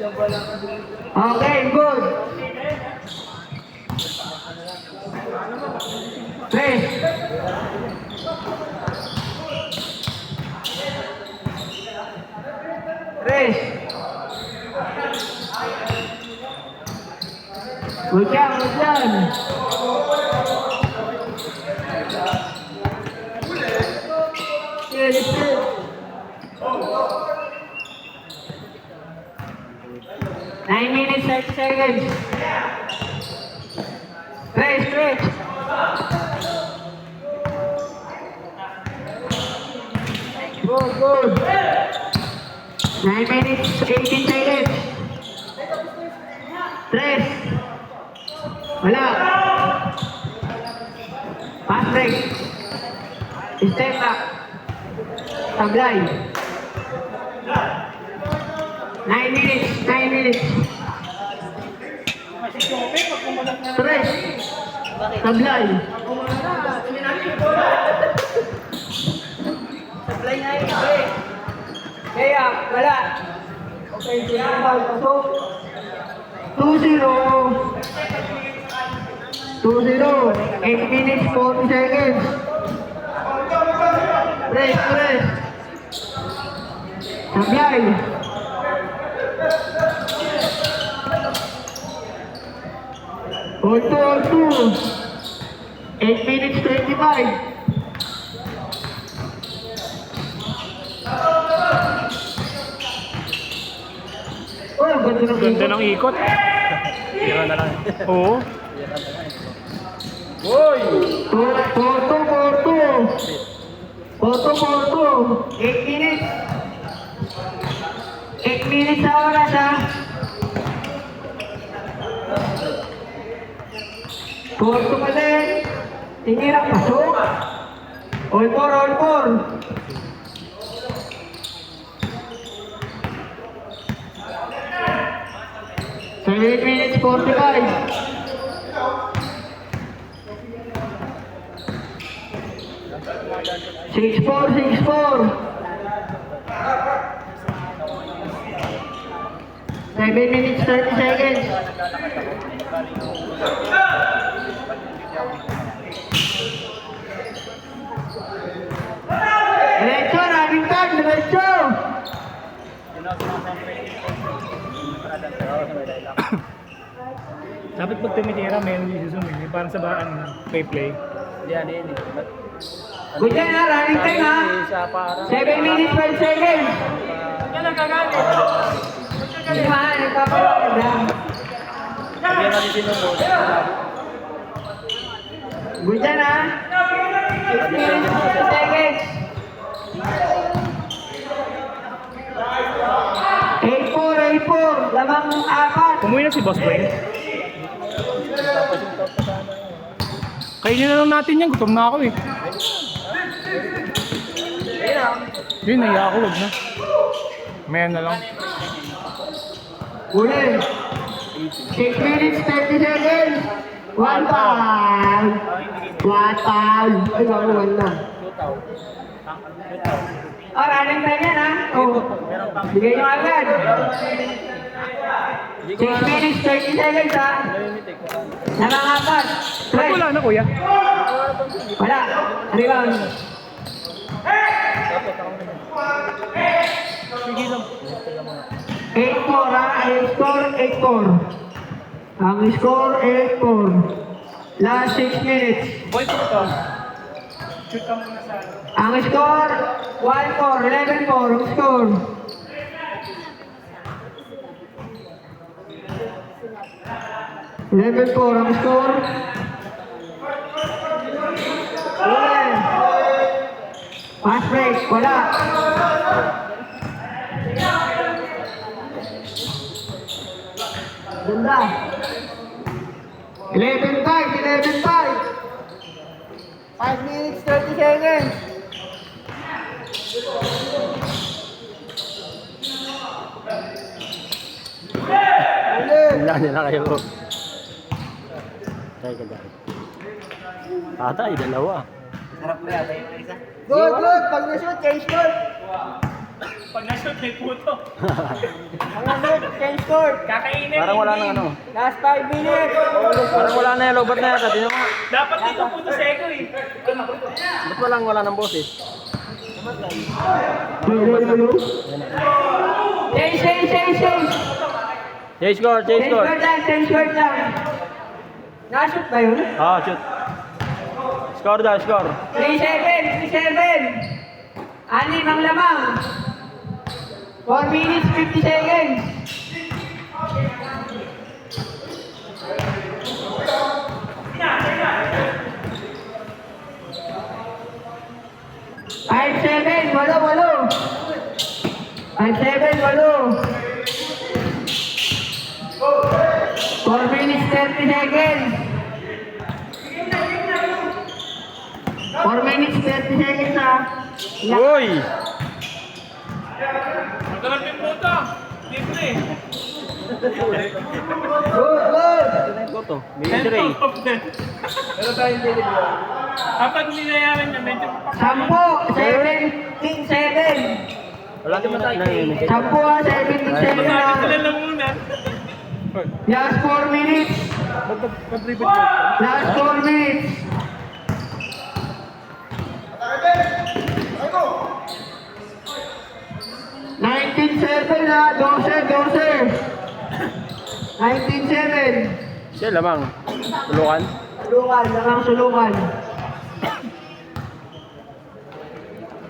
Okay, good. Rest. Rest. Hujan, hujan. Yes, yes. 9 minutes, 30 seconds. Rest, rest. Good, good. 9 minutes, 18 seconds. Rest. Wala. Fast break. Step back. Sablay. 9 minutes, 9 minutes. Rest. Sablay. Sablay nga yun. Kaya, wala. Okay, pasok. 2-0. 2-0. 8 minutes, 40 seconds. Rest, rest. Sablay. All two. 8 minutes, 25. Oh, Ganda ng ikot. Tira na lang. Oo. Uy! Porto. 8 minutes. 8 minutes sa oras, ha? Porto pa din. Tinirang pasok. All four. 7 minutes, 45. 6-4. 7 minutes, 30 seconds. Diretso, running time, diretso. Dapat pag tumitira, may hindi parang sa baan, play. Hindi. Good yan, ha, running time, ha. 7 minutes, 12 seconds. Hindi ba, nagpapalakad, ha. Hindi natin sinunod. Good yan, ha. 6 minutes, 12 seconds. 8-4. Lamang 4. Umuwi na si Boss Brain. Kainin na lang natin yan, gutom na ako eh. Yun, naiya ako, wag na. Maya na lang. Uli. 6 minutes, 30 seconds. 1 foul. Ay, one na. Oh, running time yan, ha? Oh. Bigay nyo agad. 6 minutes, 30 seconds, ha? Nangangapat. Ba't wala na kuya? Wala. Rebound. Sige lang. 8-4, ha? Ang score, 8-4. Last 6 minutes. Boy, puto. Shoot ka muna sa... Ang score, 1-4, 11-4. Ang score. Level 4 ang score. Ulan. Fast break, wala. Ganda. 11-5. 5 minutes, 30 seconds. Wala nila kayo. Try ka dahil. Tatay, dalawa. Good. Pag na-shoot, change ball. Pag na-shoot, may puto. Ang ano, 10 score. Kakainin. Parang wala nang ano. Last 5 minutes. Parang wala na yung lobat na yata. Tingnan mo. Dapat dito puto sa ego eh. Ba't wala ng boses? Change. Change score, change 10 score. score lang, 10 score lang. Nashoot ba yun? Ah, shoot. Score daw, score. 3-7. Anim ang lamang. 4 minutes, 50 seconds. Five, seven, walo. 5-7, walo. 4 minutes, 30 seconds. 4 minutes, 30 seconds ha. Uy! Magkalap yung puto. Dito eh. Good. Ito. Military. Kapag nilayaran niya, medyo 10, 17, 7. Wala din matay na yun. 10 ha, 17, 7 Masabi ha. sila lang muna. Last 4 minutes. Last 4 minutes. Nineteen seven ha, 12. 19-7. Siya lamang. Tulukan. Sulukan.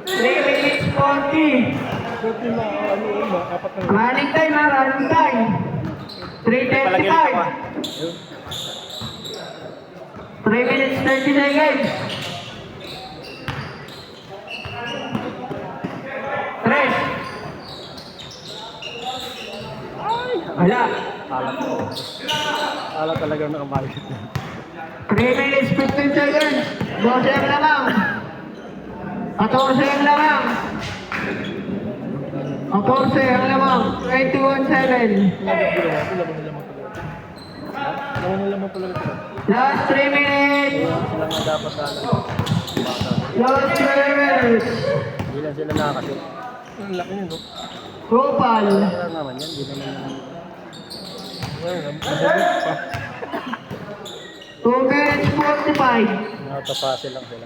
3 minutes 40. Running time ha, running time. 3:35. 3 minutes 30 seconds. 3. Wala. Alat talaga nakamalit. 3 minutes 15 seconds. 12 ang lamang. 14 ang lamang. 14 ang lamang. 21-7. Last 3 minutes. Sila nga dapat sana. Last 3 minutes. Hindi lang sila nakakasip. Ang laki nyo, no? Gopal. Kaya naman yan. Hindi naman. 2 minutes 45. Nakatapase lang sila.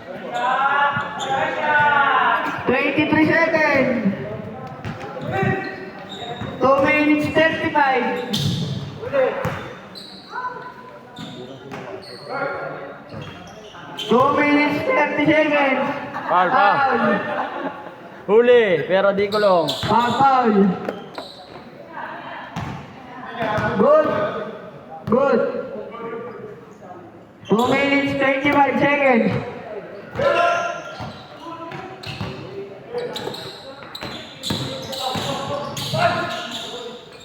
23 seconds. 2 minutes 35. 2 minutes 30 seconds. Foul pa. Huli, pero di kulong. Foul. Good. 2 minutes 35 seconds.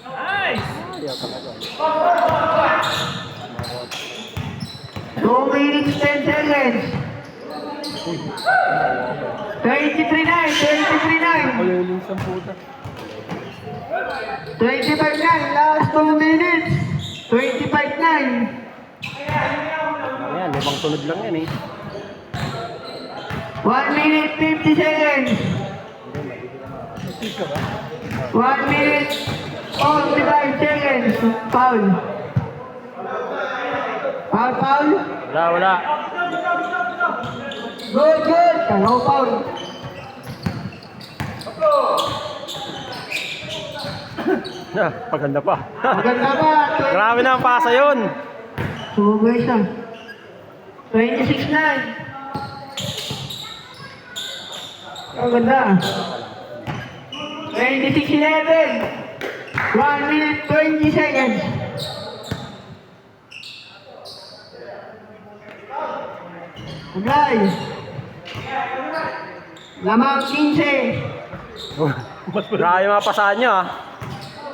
Nice! Ayaw talaga. 2 minutes 10 seconds. 23-9. Maluling sa puta. 25-9. Last 2 minutes. 25-9. Ayan, limang sunod lang yan eh. 1 minute 50 seconds. 1 minute 45 seconds. Foul. Wala. Good. No foul. Paganda pa. Maganda ba? Grabe na ang pasa yun. Sumugay siya. 26-9. Ang ganda. 26-11. 1 minute 20 seconds. Agay. Lamang 15. Grabe yung mga pasahan nyo ah.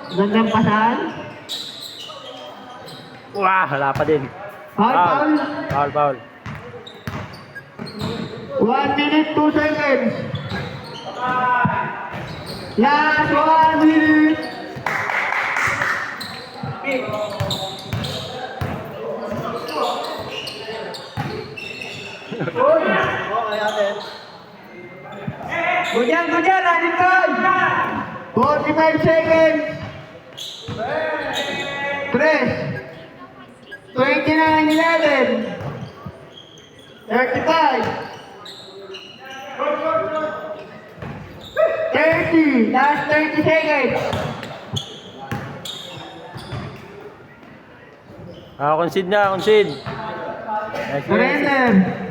Gandang pasahan. Wah, wala pa din. Foul. Foul. 1 minute 2 seconds. Last 1 minute. Good yan, running time. 45 seconds. 3. 29-11. 35. 30. Last 30 seconds. Concede na, concede. Surrender.